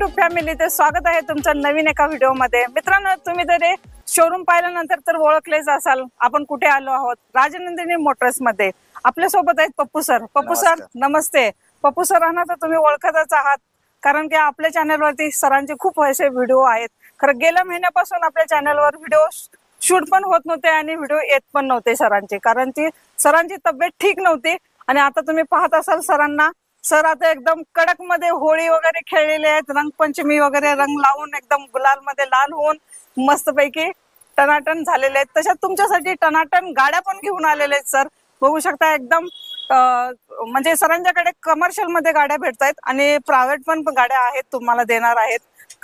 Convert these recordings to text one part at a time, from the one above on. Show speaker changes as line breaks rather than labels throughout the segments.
YouTube family स्वागत आहे तुमचं नवीन एका व्हिडिओ मध्ये। मित्रांनो, तुम्ही जर शोरूम पाहिल्यानंतर तर ओळखलेच असाल आपण कुठे आलो आहोत। राजनंदिनी मोटर्स मध्ये आपल्या सोबत आहेत पप्पू सर। पप्पू सर नमस्ते। पप्पू सरांना तर तुम्ही ओळखतच आहात, कारण की आपल्या चॅनल वरती सरांचे खूप असे व्हिडिओ आहेत। खरं गेल्या महिन्यापासून आपल्या चॅनल वर व्हिडिओ शूट पण होत नव्हते आणि व्हिडिओ येत पण नव्हते सरांचे, कारण की सरांची तब्येत ठीक नव्हती। आणि आता तुम्ही पाहत असाल सरांना, सर आता एकदम कडक मध्ये होळी वगैरे खेळलेले आहेत, रंगपंचमी वगैरे रंग लावून एकदम गुलाल मध्ये लाल होऊन मस्तपैकी टनाटन झालेले आहेत। तशात तुमच्यासाठी टनाटन गाड्या पण घेऊन आलेले आहेत सर। बघू शकता एकदम म्हणजे सरांच्याकडे कमर्शियल मध्ये गाड्या भेटतायत आणि प्रायव्हेट पण गाड्या आहेत, तुम्हाला देणार आहेत।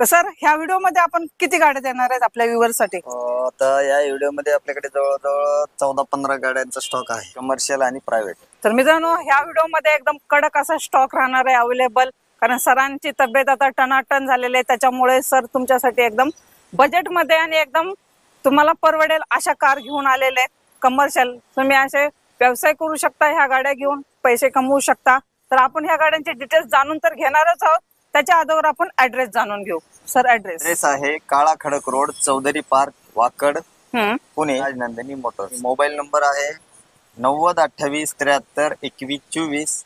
सर ह्या व्हिडिओ मध्ये आपण किती गाड्या देणार आहेत आपल्या व्ह्यूअर्स साठी?
आता या व्हिडिओ मध्ये आपल्याकडे जवळजवळ 14-15 गाड्यांचा स्टॉक आहे, कमर्शियल आणि प्रायव्हेट।
तर मित्रांनो, ह्या व्हिडिओ मध्ये एकदम कडक असा स्टॉक राहणार आहे अवेलेबल, कारण सरांची तब्येत आता टनाटन झालेली आहे। त्याच्यामुळे सर तुमच्यासाठी एकदम बजेट मध्ये आणि एकदम तुम्हाला परवडेल अशा कार घेऊन आलेले आहेत कमर्शियल। तुम्ही असे व्यवसाय करू शकता, ह्या गाड्या घेऊन पैसे कमवू शकता। तर आपण ह्या गाड्यांचे डिटेल्स जाणून तर घेणारच आहोत, त्याच्या अगोदर आपण ऍड्रेस जाणून घेऊ। सर
ऍड्रेस आहे Kala Khadak road, Chaudhari park, Wakad, Pune, Rajnandini motors. Mobile number आहे 9028732124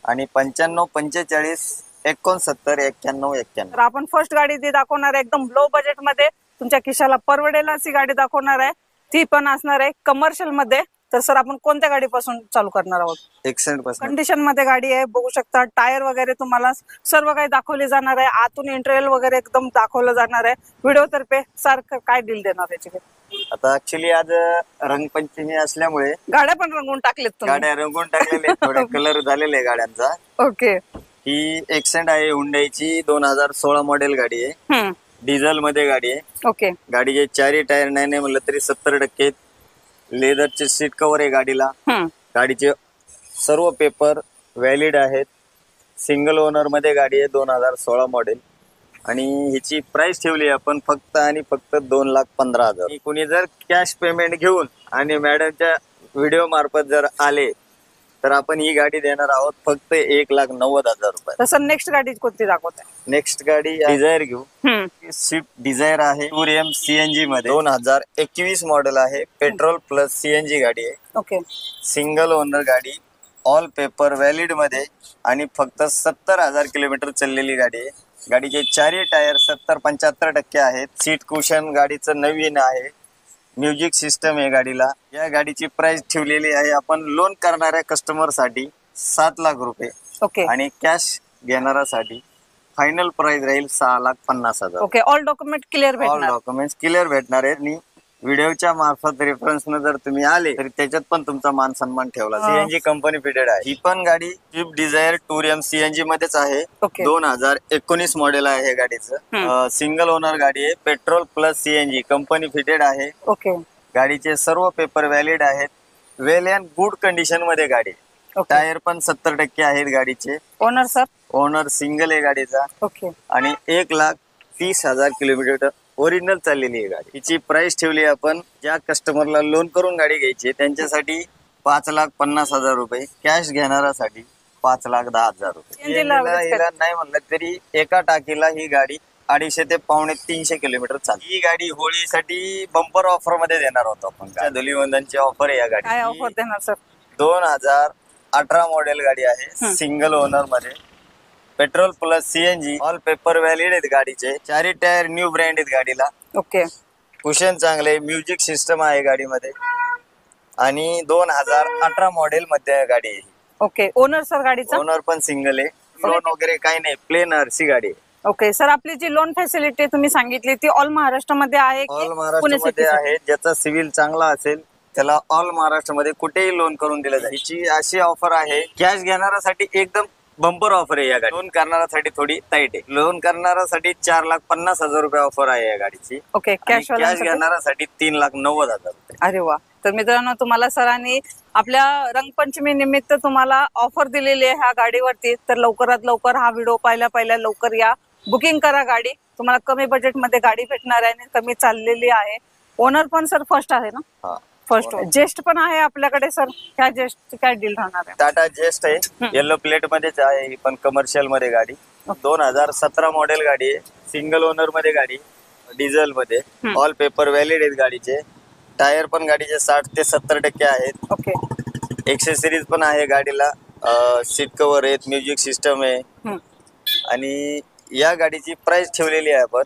आणि 9545699191।
तर आपण फर्स्ट गाडी जी दाखवणार आहे एकदम लो बजेट मध्ये तुमच्या खिशाला परवडेल अशी गाडी दाखवणार आहे, ती पण असणार आहे कमर्शियल मध्ये। तर सर आपण कोणत्या गाडीपासून चालू करणार आहोत?
एक्सेंट
कंडिशन मध्ये गाडी आहे, बघू शकता। टायर वगैरे तुम्हाला सर्व काही दाखवले जाणार आहे, आतून इंटेरियर वगैरे एकदम दाखवलं जाणार आहे व्हिडिओ तर्फे। सर काय डील देणार याची?
आता ऍक्च्युली आज रंगपंचमी असल्यामुळे
गाड्या पण रंगवून टाकलेत तुम्ही?
गाड्या रंगवून टाकलेले, थोडे कलर झालेले गाड्यांचा।
ओके।
ही एक्सेंट आहे, हुंडाईची 2016 मॉडेल गाडी आहे, डिझेल मध्ये गाडी आहे।
ओके।
गाडीचे चारही टायर नाही म्हणलं तरी 70%। लेदरचे सीट कव्हर आहे गाडीला। गाडीचे सर्व पेपर व्हॅलिड आहेत। सिंगल ओनर मध्ये गाडी आहे, 2016 मॉडेल। आणि हिची प्राइस ठेवली आपण फक्त आणि फक्त 2,15,000। कुणी जर कॅश पेमेंट घेऊन आणि मॅडमच्या व्हिडिओ मार्फत जर आले तर आपण ही गाडी देणार आहोत फक्त 1,90,000 रुपये।
तसं नेक्स्ट गाडी कोणती दाखवत आहे?
नेक्स्ट गाडी डिझायर घेऊ। स्विफ्ट डिझायर आहे, 2M CNG मध्ये 2021 मॉडेल आहे, पेट्रोल प्लस CNG गाडी आहे।
ओके।
सिंगल ओनर गाडी, ऑल पेपर व्हॅलिड मध्ये आणि फक्त 70,000 किलोमीटर चाललेली गाडी आहे। गाडीचे चारही टायर 70-75% आहेत। सीट कुशन गाडीचं नवीन आहे, म्युझिक सिस्टम आहे गाडीला। या गाडीची प्राइस ठेवलेली आहे आपण लोन करणाऱ्या कस्टमर साठी 7 लाख रुपये।
ओके।
आणि कॅश घेणाऱ्यासाठी फायनल प्राइस राहील 6,50,000।
ओके। ऑल डॉक्युमेंट क्लिअर भेटणार?
ऑल डॉक्युमेंट्स क्लिअर भेटणार आहेत। आणि व्हिडिओच्या मार्फत रेफरन्स न जर तुम्ही आले तरी त्याच्यात पण तुमचा मान सन्मान ठेवला। CNG कंपनी फिटेड आहे। ही पण गाडी स्विफ्ट डिझायर 2M CNG मध्येच आहे, 2019 मॉडेल आहे हे गाडीचं। सिंगल ओनर गाडी आहे, petrol plus CNG company fitted आहे।
ओके।
गाडीचे सर्व पेपर व्हॅलिड आहेत, वेल अँड गुड कंडिशन मध्ये गाडी। टायर पण 70% आहेत गाडीचे।
Owner sir? ओनर
सिंगल आहे गाडीचा।
ओके।
आणि 1,30,000 किलोमीटर ओरिजिनल चाललेली आहे गाडी। हिची प्राइस ठेवली आपण, ज्या कस्टमरला लोन करून गाडी घ्यायची त्यांच्यासाठी 5,50,000 रुपये, कॅश घेणाऱ्यासाठी 5,10,000 रुपये। नाही म्हणलं तरी एका टाकीला ही गाडी 250 ते 250-300 किलोमीटर चालते। ही गाडी होळीसाठी बंपर ऑफर मध्ये देणार होतो आपण। धुलीवंदनची ऑफर आहे या गाडी।
काय ऑफर देणार सर?
2018 मॉडेल गाडी आहे, सिंगल ओनर मध्ये, petrol plus CNG, all paper valid आहेत गाडीचे। चारही टायर न्यू ब्रँड आहेत गाडीला।
ओके।
कुशन चांगले, म्युझिक सिस्टम आहे गाडीमध्ये आणि 2018 मॉडेल मध्ये गाडी आहे।
ओके। ओनर सर गाडीचा? ओनर
पण सिंगल आहे, लोन वगैरे काही नाही, प्लेन RC गाडी आहे।
ओके सर, आपली जी लोन फॅसिलिटी तुम्ही सांगितली ती ऑल महाराष्ट्रामध्ये आहे?
ऑल महाराष्ट्रामध्ये आहे। ज्याचा सिव्हिल चांगला असेल त्याला ऑल महाराष्ट्रामध्ये कुठेही लोन करून दिलं जाईल। हिची अशी ऑफर आहे, कॅश घेणाऱ्यासाठी एकदम बंपर ऑफर आहे या गाडी। लोन करणाऱ्यासाठी थोडी टाईट आहे। लोन करणाऱ्यासाठी 4,50,000 रुपये ऑफर आहे या गाडीची।
ओके।
कॅश घेणाऱ्यासाठी 3,90,000 रुपये।
अरे वा। तर मित्रांनो, तुम्हाला सरांनी आपल्या रंगपंचमी निमित्त तुम्हाला ऑफर दिलेली आहे ह्या गाडीवरती। तर लवकरात लवकर हा व्हिडिओ पाहिल्या लवकर या, बुकिंग करा गाडी। तुम्हाला कमी बजेट मध्ये गाडी भेटणार आहे आणि कमी चाललेली आहे। ओनर पण सर फर्स्ट आहे ना? फर्स्ट जेस्ट पण आहे आपल्याकडे सर। ह्या जेस्ट काय डील राहणार आहे?
टाटा जेस्ट आहे, येलो प्लेट मध्येच आहे, ही पण कमर्शियल मध्ये गाडी। 2017 मॉडेल गाडी आहे, सिंगल ओनर मध्ये गाडी, डिझेल मध्ये, ऑल पेपर व्हॅलिड आहेत गाडीचे. टायर पण गाडीचे 60 ते 70% आहेत.
ओके.
एक्सेसरीज पण आहे गाडीला, सीट कव्हर आहेत, म्युझिक सिस्टम आहे. आणि या गाडीची प्राइस ठेवलेली आहे आपण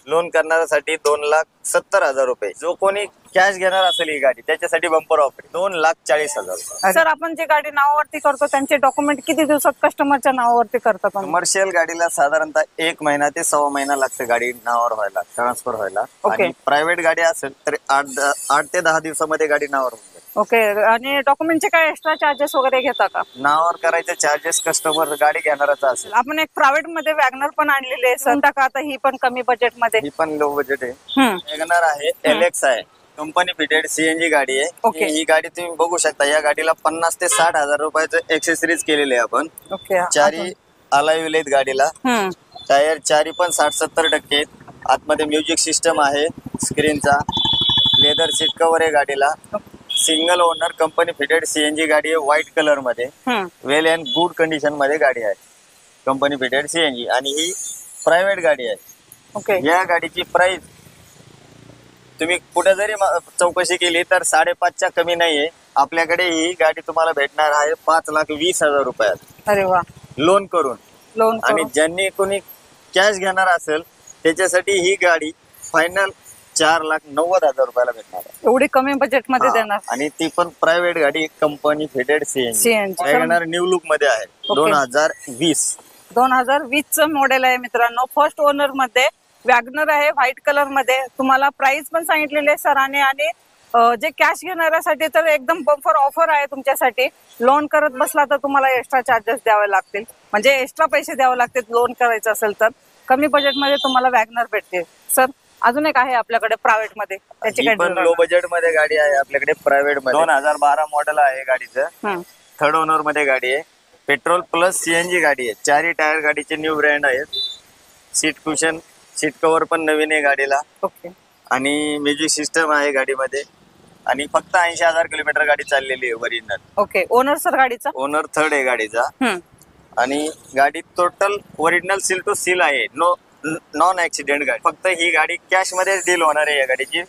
लोन करणाऱ्यासाठी 2,70,000 रुपये. जो कोणी कॅश घेणार असेल ही गाडी त्याच्यासाठी बंपर ऑफर 2,40,000.
सर, आपण जे गाडी नावावरती करतो त्यांचे डॉक्युमेंट किती दिवसात कस्टमरच्या नावावरती करतात?
कमर्शियल गाडीला साधारणतः 1 महिना ते 1.25 महिना लागतं गाडी नावावर व्हायला, ट्रान्सफर व्हायला. आणि प्रायव्हेट गाडी असेल तर 8 ते 10 दिवसामध्ये गाडी नावावर होऊन जाते.
ओके. आणि डॉक्युमेंटचे काय एक्स्ट्रा चार्जेस वगैरे घेता का?
नावावर करायचे चार्जेस कस्टमर गाडी घेणाराचा असेल.
आपण एक प्रायव्हेट मध्ये वॅगनर पण आणलेली आहे सर, टाका आता ही पण कमी बजेट मध्ये.
ही पण लो बजेट आहे. वॅगनर आहे, LX आहे, कंपनी फिटेड CNG गाडी आहे. ही गाडी तुम्ही बघू शकता. या गाडीला 50 ते 60,000 रुपयाचं एक्सेसरीज केलेले आहे आपण. चारी अलाय व्हील आहेत गाडीला. टायर चारी पण 60-70% आहेत. आतमध्ये म्युझिक सिस्टम आहे स्क्रीनचा. लेदर सीट कव्हर आहे गाडीला. Single owner company fitted CNG गाडी आहे, व्हाईट कलर मध्ये. वेल अँड गुड कंडिशन मध्ये गाडी आहे, कंपनी फिटेड CNG. आणि ही प्रायव्हेट गाडी आहे.
ओके.
या गाडीची प्राइस तुम्ही कुठे जरी चौकशी केली तर 5.5च्या कमी नाहीये. आपल्याकडे ही गाडी तुम्हाला भेटणार आहे 5,20,000 रुपयात.
अरे वा.
लोन करून. आणि ज्यांनी कोणी कॅश घेणार असेल त्याच्यासाठी ही गाडी फायनल 4,90,000 रुपयाला भेटणार आहे.
एवढी कमी बजेट मध्ये देणार.
आणि ती पण प्रायव्हेट गाडी, company fitted CNG. WagonR new look मध्ये आहे.
2020 मॉडेल आहे मित्रांनो. फर्स्ट ओनर मध्ये वॅगनर आहे, व्हाईट कलर मध्ये. तुम्हाला प्राइस पण सांगितलेली आहे सरांनी. आणि जे कॅश घेणाऱ्यासाठी तर एकदम बंपर ऑफर आहे तुमच्यासाठी. लोन करत बसला तर तुम्हाला एक्स्ट्रा चार्जेस द्यावे लागतील, म्हणजे एक्स्ट्रा पैसे द्यावे लागतील लोन करायचं असेल तर. कमी बजेट मध्ये तुम्हाला वॅगनर भेटते. सर, अजून एक आहे आपल्याकडे प्रायव्हेट मध्ये, त्याची काय?
पण लो बजेट मध्ये गाडी आहे आपल्याकडे प्रायव्हेट मध्ये. 2012 मॉडेल आहे गाडीचं. थर्ड ओनर मध्ये गाडी आहे. पेट्रोल प्लस CNG गाडी आहे. चारही टायर गाडीचे न्यू ब्रँड आहेत. सीट कुशन, सीट कव्हर पण नवीन आहे गाडीला.
ओके.
आणि म्युझिक सिस्टम आहे गाडीमध्ये. आणि फक्त 80,000 किलोमीटर गाडी चाललेली आहे ओरिजिनल.
ओके. ओनर सर गाडीचा?
ओनर थर्ड आहे गाडीचा. आणि गाडी total original seal to seal आहे, नॉन ऍक्सिडेंट गाडी. फक्त ही गाडी कॅश मध्ये डील होणार आहे. या गाडीची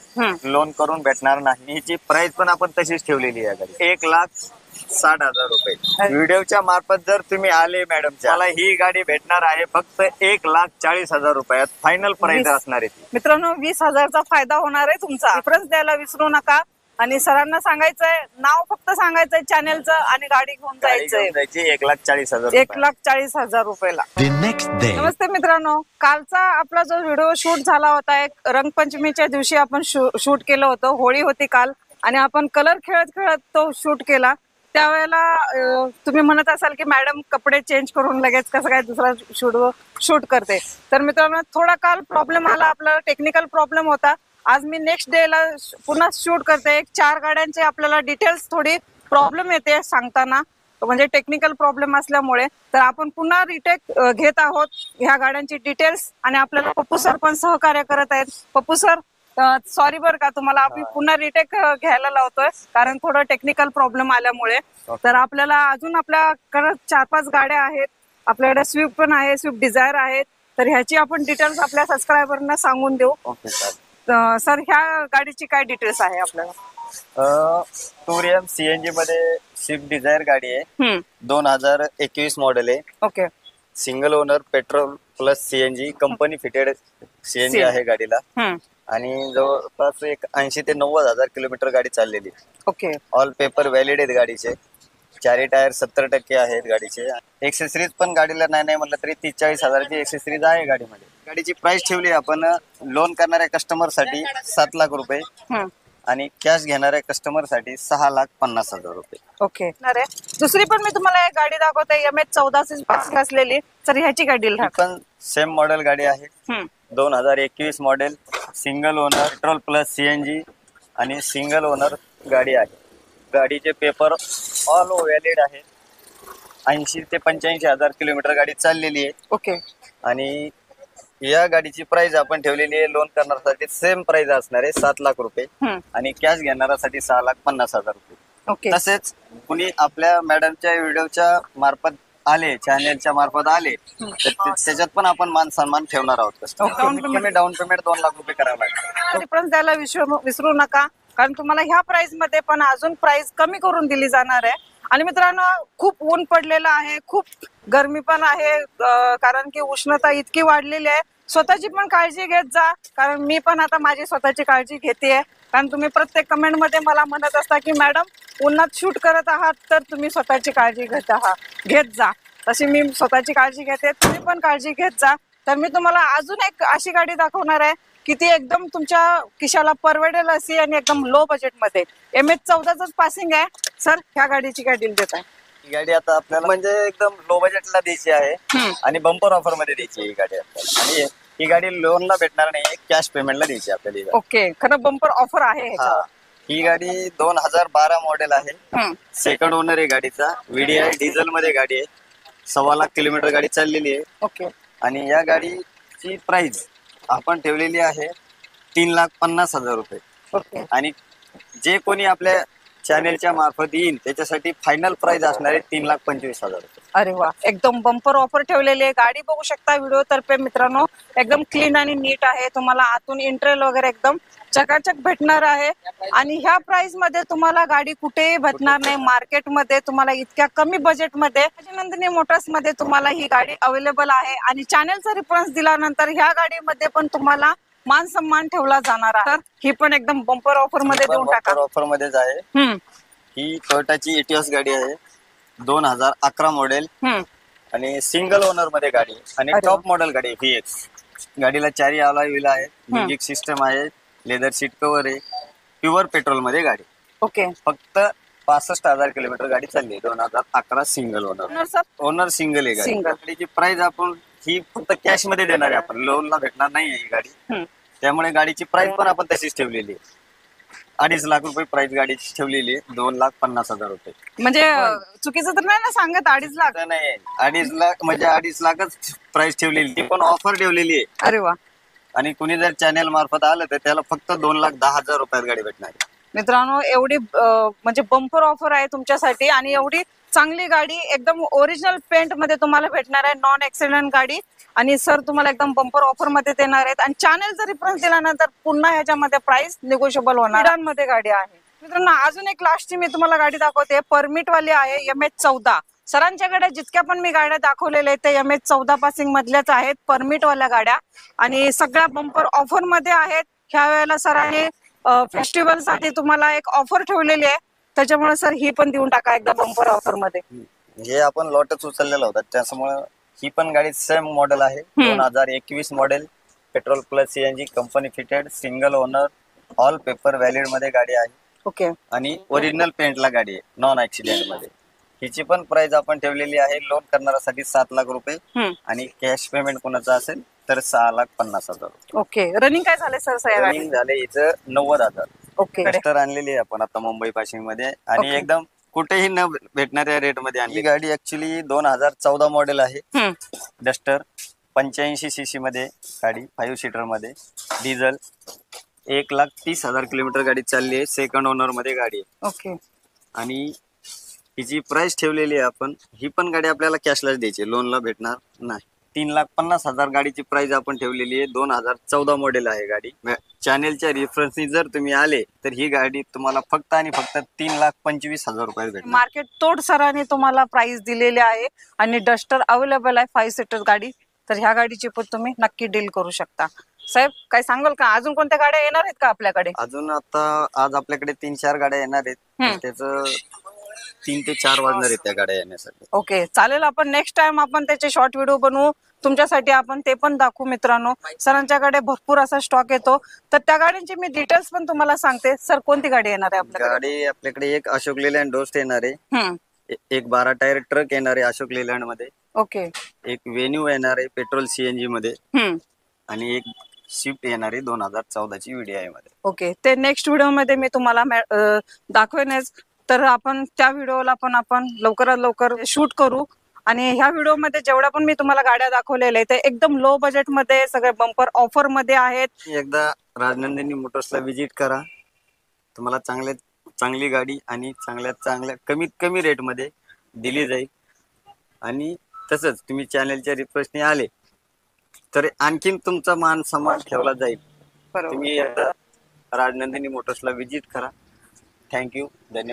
लोन करून भेटणार नाही. हिची प्राइस पण आपण तशीच ठेवलेली आहे गाडी 1,60,000 रुपये. व्हिडिओच्या मार्फत जर तुम्ही आले मॅडमच्या, मला ही गाडी भेटणार आहे फक्त 1,40,000 रुपयात. फायनल प्राइस असणार आहे.
मित्रांनो, 20,000चा फायदा होणार आहे तुमचा. रेफरन्स द्यायला विसरू नका. आणि सरांना सांगायचंय, नाव फक्त सांगायचंय चॅनेलचं, आणि गाडी घेऊन जायचंय.
1,40,000.
1,40,000 रुपयाला. नमस्ते मित्रांनो, कालचा आपला जो व्हिडिओ शूट झाला होता, एक रंगपंचमीच्या दिवशी आपण शूट केलं होतं. होळी होती काल, आणि आपण कलर खेळत खेळत तो शूट केला. त्यावेळेला तुम्ही म्हणत असाल की मॅडम कपडे चेंज करून लगेच कसं काय दुसरा शूट करते. तर मित्रांनो, थोडा काल प्रॉब्लेम आला, आपला टेक्निकल प्रॉब्लेम होता. आज मी नेक्स्ट डे ला पुन्हा शूट करते. 4 गाड्यांचे आपल्याला डिटेल्स थोडी प्रॉब्लेम येते सांगताना, म्हणजे टेक्निकल प्रॉब्लेम असल्यामुळे. तर आपण पुन्हा रिटेक घेत आहोत ह्या गाड्यांची डिटेल्स. आणि आपल्याला पप्पू सर पण सहकार्य करत आहेत. पप्पू सर, सॉरी बरं का, तुम्हाला आम्ही पुन्हा रिटेक घ्यायला लावतोय कारण थोडं टेक्निकल प्रॉब्लेम आल्यामुळे. तर आपल्याला अजून आपल्याकडे 4-5 गाड्या आहेत. आपल्याकडे स्विफ्ट पण आहे, स्विफ्ट डिझायर आहेत. तर ह्याची आपण डिटेल्स आपल्या सबस्क्रायबरना सांगून देऊ. सर, ह्या गाडीची काय डिटेल्स आहे आपल्याला?
टुरियम CNG मध्ये स्विफ्ट डिझायर गाडी आहे. 2021 मॉडेल आहे.
Okay.
Single owner, petrol plus CNG, company fitted CNG आहे गाडीला. आणि जवळपास 80,000 ते 90,000 किलोमीटर गाडी चाललेली.
ओके.
ऑल पेपर व्हॅलिड आहेत गाडीचे. चारही टायर 70% आहेत गाडीचे. एक्सेसरीज पण गाडीला नाही म्हटलं तरी 30-40,000ची एक्सेसरीज आहे गाडीमध्ये. गाडीची प्राइस ठेवली आपण लोन करणाऱ्या कस्टमर साठी 7,00,000 रुपये. आणि कॅश घेणाऱ्या कस्टमर साठी 6,50,000 रुपये.
ओके. दुसरी पण मी तुम्हाला एक गाडी दाखवते, MH14 असलेली. तर ह्याची गाडी
पण सेम मॉडेल गाडी आहे. 2021 model, single owner, petrol plus CNG आणि सिंगल ओनर गाडी आहे. गाडीचे पेपर ऑल व्हॅलिड आहेत. 80,000 ते 85,000 किलोमीटर गाडी चाललेली आहे.
ओके.
आणि या गाडीची प्राइस आपण ठेवलेली आहे लोन करण्यासाठी सेम प्राइस असणार आहे 7,00,000 रुपये. आणि कॅश घेणाऱ्यासाठी 6,50,000 रुपये.
ओके.
तसेच कुणी आपल्या मॅडमच्या व्हिडिओच्या मार्फत आले चॅनेलच्या मार्फत आले तर त्याच्यात पण आपण मान सन्मान ठेवणार आहोत. कमी डाऊन पेमेंट 2 लाख रुपये करावं लागेल.
डिफरन्स द्यायला विसरू नका, कारण तुम्हाला ह्या प्राइस मध्ये पण अजून प्राइस कमी करून दिली जाणार आहे. आणि मित्रांनो, खूप ऊन पडलेलं आहे, खूप गरमी पण आहे, कारण की उष्णता इतकी वाढलेली आहे. स्वतःची पण काळजी घेत जा, कारण मी पण आता माझी स्वतःची काळजी घेते. कारण तुम्ही प्रत्येक कमेंट मध्ये मला म्हणत असता की मॅडम उन्हात शूट करत आहात तर तुम्ही स्वतःची काळजी घेत जा. तशी मी स्वतःची काळजी घेते, तुम्ही पण काळजी घेत जा. तर मी तुम्हाला अजून एक अशी गाडी दाखवणार आहे की ती एकदम तुमच्या खिशाला परवडेल अशी आणि एकदम लो बजेट मध्ये. MH14च पासिंग आहे. सर, ह्या गाडीची काय डील देत आहे?
ही गाडी आता आपल्याला म्हणजे एकदम लो बजेटला द्यायची आहे आणि बंपर ऑफर मध्ये द्यायची ही गाडी आपल्याला. आणि ही गाडी लोनला भेटणार नाही, कॅश पेमेंटला द्यायची आपल्याला.
ओके, खरं बंपर ऑफर आहे ह्याच्यावर.
ही गाडी 2012 मॉडेल आहे. सेकंड ओनर आहे गाडीचा. VDI डिझेल मध्ये गाडी आहे. 1.25 लाख किलोमीटर गाडी चाललेली आहे.
ओके.
आणि या गाडीची प्राइस आपण ठेवलेली आहे 3,50,000 रुपये.
ओके.
आणि जे कोणी आपल्या चॅनेलच्या मार्फत येईल त्याच्यासाठी फायनल प्राइस असणार आहे 3,25,000 रुपये.
अरे वा, एकदम बंपर ऑफर ठेवलेली आहे. गाडी बघू शकता व्हिडिओ तर्फे मित्रांनो, एकदम क्लीन आणि नीट आहे. तुम्हाला आतून इंटेरियर वगैरे एकदम चकाचक भेटणार आहे. आणि ह्या प्राइस मध्ये तुम्हाला गाडी कुठेही भेटणार नाही मार्केटमध्ये. तुम्हाला इतक्या कमी बजेट मध्ये राजनंदिनी मोटर्स मध्ये तुम्हाला ही गाडी अवेलेबल आहे. आणि चॅनेलचा रेफरन्स दिल्यानंतर ह्या गाडीमध्ये पण तुम्हाला मान सन्मान ठेवला जाणार आहे. तर ही पण एकदम बंपर ऑफर मध्ये देऊन टाका.
ऑफर मध्येच आहे. ही टोयोटाची एटिओस गाडी आहे, 2011 मॉडेल आणि सिंगल ओनर मध्ये गाडी आणि टॉप मॉडेल गाडी VX. गाडीला 4 अलॉय व्हील आहे, म्युझिक सिस्टम आहे, लेदर सीट कव्हर आहे, प्युअर पेट्रोल मध्ये गाडी.
ओके.
फक्त 65,000 किलोमीटर गाडी चालली आहे. 2011 सिंगल ओनर सिंगल आहे गाडी. गाडीची प्राइस आपण ही फक्त कॅश मध्ये देणार आहे, आपण लोनला भेटणार नाही ही गाडी. त्यामुळे गाडीची प्राइस पण आपण तशीच ठेवलेली आहे. 2.5 लाख रुपये प्राइस गाडीची ठेवलेली आहे. 2,50,000 रुपये.
म्हणजे चुकीचं तर नाही ना सांगत? 2.5 लाख
नाही, 2.5 लाख म्हणजे 2.5 लाखच प्राइस ठेवलेली, ती पण ऑफर ठेवलेली आहे.
अरे वा.
आणि कुणी जर चॅनेल मार्फत आलं तर त्याला फक्त 2,10,000 रुपयात गाडी भेटणार आहे.
मित्रांनो, एवढी म्हणजे बंपर ऑफर आहे तुमच्यासाठी. आणि एवढी चांगली गाडी एकदम ओरिजिनल पेंट मध्ये तुम्हाला भेटणार आहे, नॉन ऍक्सिडेंट गाडी. आणि सर तुम्हाला एकदम बंपर ऑफर मध्ये देणार आहेत. आणि चॅनेलचा रेफरन्स दिल्यानंतर पुन्हा ह्याच्यामध्ये प्राइस निगोशिएबल होणार. मध्ये गाडी आहे मित्रांनो. अजून एक लास्टची मी तुम्हाला गाडी दाखवते, परमिट वाली आहे, MH14. सरांच्याकडे जितक्या पण मी गाड्या दाखवलेल्या आहेत ते MH14 पासिंग मधल्याच आहेत, परमिट वाल्या गाड्या. आणि सगळ्या बंपर ऑफर मध्ये आहेत. ह्या वेळेला सरांनी फेस्टिवल साठी तुम्हाला एक ऑफर ठेवलेली आहे, त्याच्यामुळे सर ही पण देऊन टाका एकदा बंपर ऑफर मध्ये.
हे आपण लॉटच उचललेला होता, त्याच्यामुळे ही पण गाडी सेम मॉडेल आहे. 2021 model, petrol plus CNG, company fitted, single owner, all paper valid मध्ये गाडी आहे.
ओके.
आणि ओरिजिनल पेंटला गाडी आहे, नॉन ऍक्सिडेंट मध्ये. हिची पण प्राइस आपण ठेवलेली आहे लोन करणाऱ्यासाठी 7 लाख रुपये आणि कॅश पेमेंट कोणाचं असेल तर 6,50,000 रुपये.
ओके. रनिंग काय झाले सर?
रनिंग झाले हिचं 90,000.
ओके.
डस्टर आणलेली आहे आपण आता मुंबई पासिंग मध्ये आणि एकदम कुठेही न भेटणाऱ्या रेट मध्ये आणली. ही गाडी ऍक्च्युली 2014 मॉडेल आहे. डस्टर 85 cc मध्ये गाडी, 5 सीटर मध्ये, डिझेल, 1,30,000 किलोमीटर गाडी चालली आहे. सेकंड ओनर मध्ये गाडी आहे.
ओके.
आणि हिची प्राइस ठेवलेली आहे आपण. ही पण गाडी आपल्याला कॅशलाच द्यायची, लोनला भेटणार नाही. 3,50,000 गाडीची प्राइस आपण ठेवलेली आहे. 2014 मॉडेल आहे गाडी. चॅनेलच्या रेफरन्सनी जर तुम्ही आले तर ही गाडी तुम्हाला फक्त आणि फक्त 3,25,000 रुपये भेटणार.
मार्केट तोड सरांनी तुम्हाला प्राइस दिलेली आहे. आणि डस्टर अवेलेबल आहे, 5 सीटर गाडी. तर ह्या गाडीची पण तुम्ही नक्की डील करू शकता. साहेब काय सांगाल का, अजून कोणत्या गाड्या येणार आहेत का आपल्याकडे?
अजून आता आज आपल्याकडे 3-4 गाड्या येणार आहेत. त्याचं 3 ते 4 वाजणार आहेत त्या गाड्या येण्यासाठी.
ओके, चालेल. आपण नेक्स्ट टाइम आपण त्याचे शॉर्ट व्हिडिओ बनवू तुमच्यासाठी, आपण ते पण दाखवू. मित्रांनो, सरांच्याकडे भरपूर असा स्टॉक येतो, तर त्या गाड्यांची मी डिटेल्स पण तुम्हाला सांगते. सर कोणती गाडी येणार आहे आपल्याकडे?
गाडी आपल्याकडे एक अशोक लेलँड डोस्ट येणार आहे, एक 12 टायर ट्रक येणार आहे अशोक लेलँड मध्ये. ओके. एक वेन्यू येणार आहे पेट्रोल CNG मध्ये आणि एक शिफ्ट येणार आहे 2014ची VDI मध्ये.
ओके, ते नेक्स्ट व्हिडिओ मध्ये मी तुम्हाला दाखवेनच. तर आपण त्या व्हिडिओला पण आपण लवकरात लवकर शूट करू. आणि ह्या व्हिडिओ मध्ये जेवढ्या पण मी तुम्हाला गाड्या दाखवलेल्या आहेत ते एकदम लो बजेट मध्ये, सगळे बंपर ऑफर मध्ये आहेत.
एकदा राजनंदिनी मोटर्सला व्हिजिट करा, तुम्हाला चांगली गाडी आणि चांगल्या कमीत कमी रेट मध्ये दिली जाईल. आणि तसंच तुम्ही चॅनलच्या रिक्वेस्टने आले तर आणखीन तुमचा मान सन्मान ठेवला जाईल.
बरोबर.
तुम्ही राजनंदिनी मोटर्सला विजिट करा. थँक्यू, धन्यवाद.